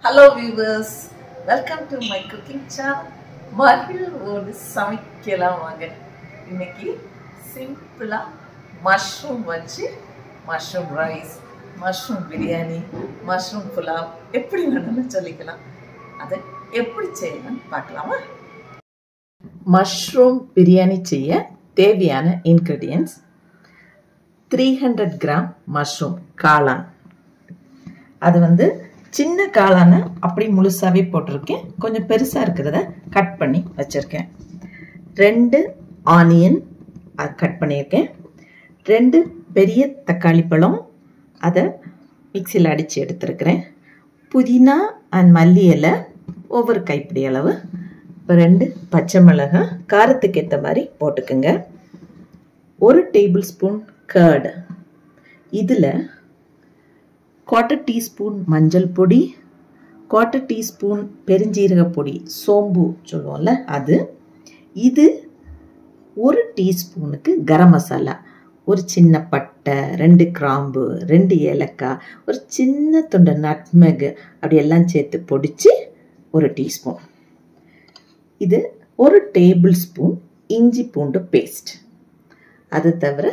Hello viewers, welcome to my cooking channel. மகிழ்வோடு சமைக்கலாம் வாங்க. இன்னைக்கு சிம்பிளா மஷ்ரூம் வச்சு mushroom rice, mushroom biryani, mushroom pulao எப்படி வேணும்னு சொல்லிக்கலாம். அதை எப்படி செய்யலாம்னு பார்க்கலாமா? மஷ்ரூம் பிரியாணி செய்ய தேவையான இன்கிரிடியன்ட்ஸ் 300 கிராம் மஷ்ரூம் காளான். அது சின்ன காளானை அப்படி முழுசாவே போட்டிருக்கேன். கொஞ்சம் பெருசா இருக்கிறத கட் பண்ணி வச்சிருக்கேன். 2 ஆனியன் கட் பண்ணியிருக்கேன். 2 பெரிய தக்காளி பழம் அதை மிக்சியில் அடித்து எடுத்துருக்கிறேன். புதினா அண்ட் மல்லி இலை ஒவ்வொரு கைப்பிடி அளவு. 2 பச்சை மிளகாய் காரத்துக்கு ஏற்ற மாதிரி போட்டுக்குங்க. 1 டேபிள் ஸ்பூன் கர்டு. இதில் 1/4 டீஸ்பூன் மஞ்சள் பொடி, 1/4 டீஸ்பூன் பெருஞ்சீரக பொடி, சோம்பு சொல்லுவோம்ல அது. இது 1 டீஸ்பூனுக்கு கரம் மசாலா, ஒரு சின்ன பட்டை, 2 கிராம்பு, 2 ஏலக்காய், ஒரு சின்ன துண்டு நட்மெக் அப்படி எல்லாம் சேர்த்து பொடிச்சு 1 டீஸ்பூன். இது 1 டேபிள் ஸ்பூன் இஞ்சி பூண்டு பேஸ்ட். அது தவிர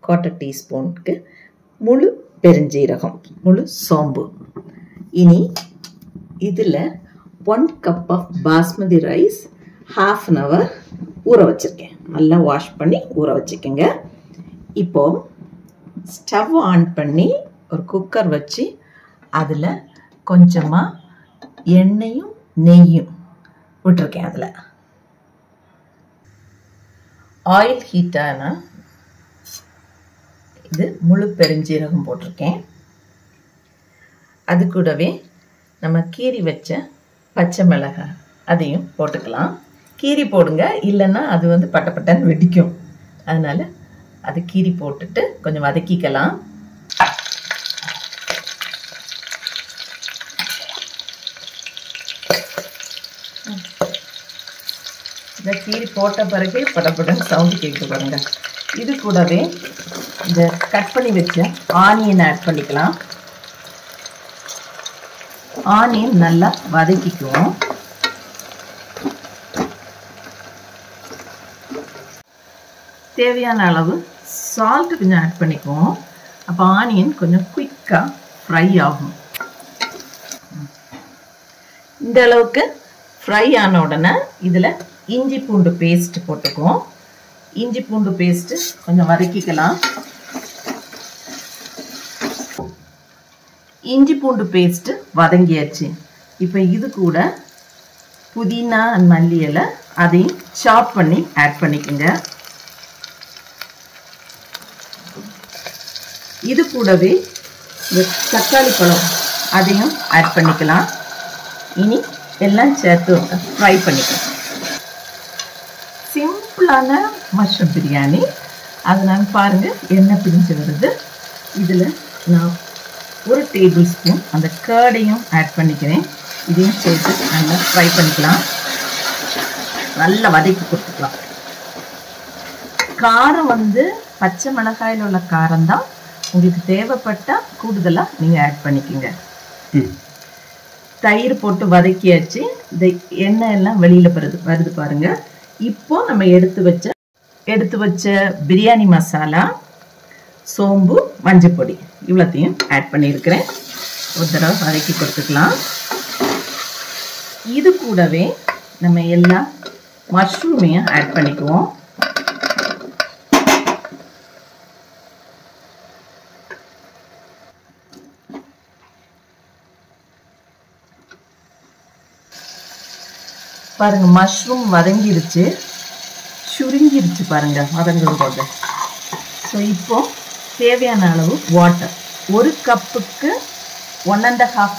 1/4 டீஸ்பூனுக்கு முழு பெருஞ்சீரகம், முழு சோம்பு. இனி இதில் 1 cup of basmati rice ½ an hour ஊற வச்சுருக்கேன். நல்லா வாஷ் பண்ணி ஊற வச்சுக்கோங்க. இப்போது ஸ்டவ் ஆன் பண்ணி ஒரு குக்கர் வச்சு அதில் கொஞ்சமாக எண்ணெயும் நெய்யும் விட்டுருக்கேன். அதில் ஆயில் ஹீட்டான இது முழு பெருஞ்சீரகம் போட்டிருக்கேன். அது கூடவே நம்ம கீரி வச்ச பச்சை மிளகாய் அதையும் போட்டுக்கலாம். கீரி போடுங்க, இல்லைன்னா அது பட்டப்பட்டன்னு வெடிக்கும். அதனால் அது கீரி போட்டுட்டு கொஞ்சம் வதக்கிக்கலாம். இந்த கீரி போட்ட பிறகு பட்டப்பட்டன்னு சவுண்டு கேட்க பாருங்க. இது கூடவே இந்த கட் பண்ணி வச்ச ஆனியன் ஆட் பண்ணிக்கலாம். ஆனியன் நல்லா வதக்கிக்குவோம். தேவையான அளவு சால்ட் கொஞ்சம் ஆட் பண்ணிக்குவோம். அப்போ ஆனியன் கொஞ்சம் குயிக்காக ஃப்ரை ஆகும். இந்த அளவுக்கு ஃப்ரை ஆன உடனே இதில் இஞ்சி பூண்டு பேஸ்ட் போட்டுக்குவோம். இஞ்சி பூண்டு பேஸ்ட்டு கொஞ்சம் வதக்கிக்கலாம். இஞ்சி பூண்டு பேஸ்ட்டு வதங்கியாச்சு. இப்போ இது கூட புதினா மல்லி இலை அதையும் சாப் பண்ணி ஆட் பண்ணிக்கோங்க. இது கூடவே இந்த தக்காளி பழம் அதையும் ஆட் பண்ணிக்கலாம். இனி எல்லாம் சேர்த்து ஃப்ரை பண்ணிக்கலாம். சிம்பிளான மஷ்ரூம் பிரியாணி. அது நான் பாருங்கள் எண்ணெய் பிரிஞ்சு வருது. இதில் நான் 1 டேபிள் ஸ்பூன் அந்த கர்டையும் ஆட் பண்ணிக்கிறேன். இதையும் சேர்த்து நல்லா ஃப்ரை பண்ணிக்கலாம். நல்லா வதக்கி கொடுத்துக்கலாம். காரம் பச்சை மிளகாயில் உள்ள காரம் தான். உங்களுக்கு தேவைப்பட்டால் கூடுதலாக நீங்கள் ஆட் பண்ணிக்கோங்க. தயிர் போட்டு வதக்கியாச்சு. இந்த எண்ணெய் எல்லாம் வெளியில் வருது பாருங்கள். இப்போ நம்ம எடுத்து வச்ச பிரியாணி மசாலா, சோம்பு, மஞ்சள் பொடி இவ்வளோத்தையும் ஆட் பண்ணியிருக்கிறேன். ஒரு தடவை வதக்கி கொடுத்துக்கலாம். இது கூடவே நம்ம எல்லா மஷ்ரூமையும் ஆட் பண்ணிக்குவோம். பாருங்க, மஷ்ரூம் வதங்கிருச்சு, சுருங்கிருச்சு பாருங்க வதங்கும் போது. ஸோ இப்போ தேவையான அளவு வாட்டர், 1 கப்புக்கு 1½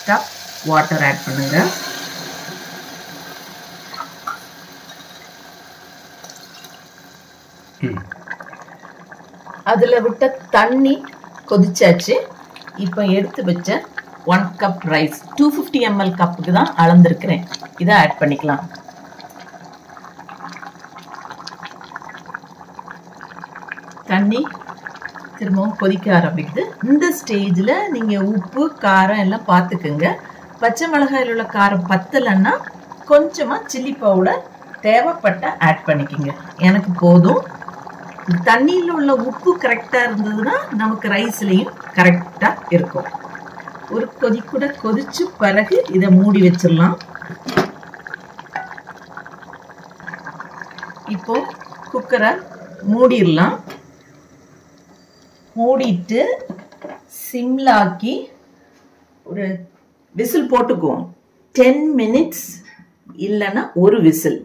கப் வாட்டர் ஆட் பண்ணுங்க. அதில் விட்ட தண்ணி கொதிச்சாச்சு. இப்போ எடுத்து வச்ச 1 கப் ரைஸ் 250 ml கப்புக்கு தான் அளந்திருக்கிறேன். இதை ஆட் பண்ணிக்கலாம். தண்ணி திரும்பவும் கொதிக்க ஆரம்பிக்குது. இந்த ஸ்டேஜில் நீங்கள் உப்பு காரம் எல்லாம் பார்த்துக்குங்க. பச்சை மிளகாயில் உள்ள காரம் பத்தலைன்னா கொஞ்சமாக சில்லி பவுடர் தேவைப்பட்ட ஆட் பண்ணிக்கோங்க. எனக்கு போதும். தண்ணியில் உள்ள உப்பு கரெக்டாக இருந்ததுன்னா நமக்கு ரைஸ்லேயும் கரெக்டாக இருக்கும். ஒரு கொதி கூட கொதிச்சு பிறகு இதை மூடி வச்சிடலாம். இப்போ குக்கரை மூடிடலாம். மூடிட்டு சிம்லாக்கி ஒரு விசில் போட்டுக்குவோம். 10 minutes இல்லைன்னா ஒரு விசில்.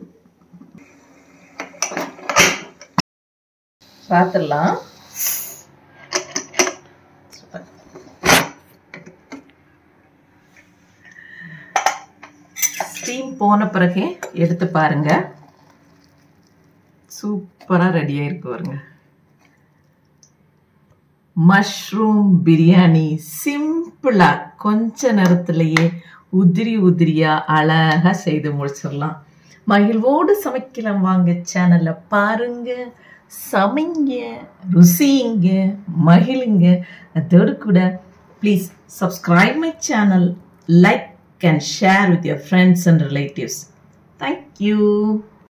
பார்த்துடலாம். ஸ்டீம் போன பிறகு எடுத்து பாருங்க. சூப்பரா ரெடியா இருக்கு பாருங்க. மஷ்ரூம் பிரியாணி சிம்பிளா கொஞ்ச நேரத்திலேயே உதிரி உதிரியா அழகா செய்து முடிச்சிடலாம். மகிழ்வோடு சமைக்கலாம் வாங்க. சேனல்ல பாருங்க, சமைங்க, ருசிங்க, மகிழுங்க. அதோடு கூட please subscribe my channel, like and share with your friends and relatives. Thank you.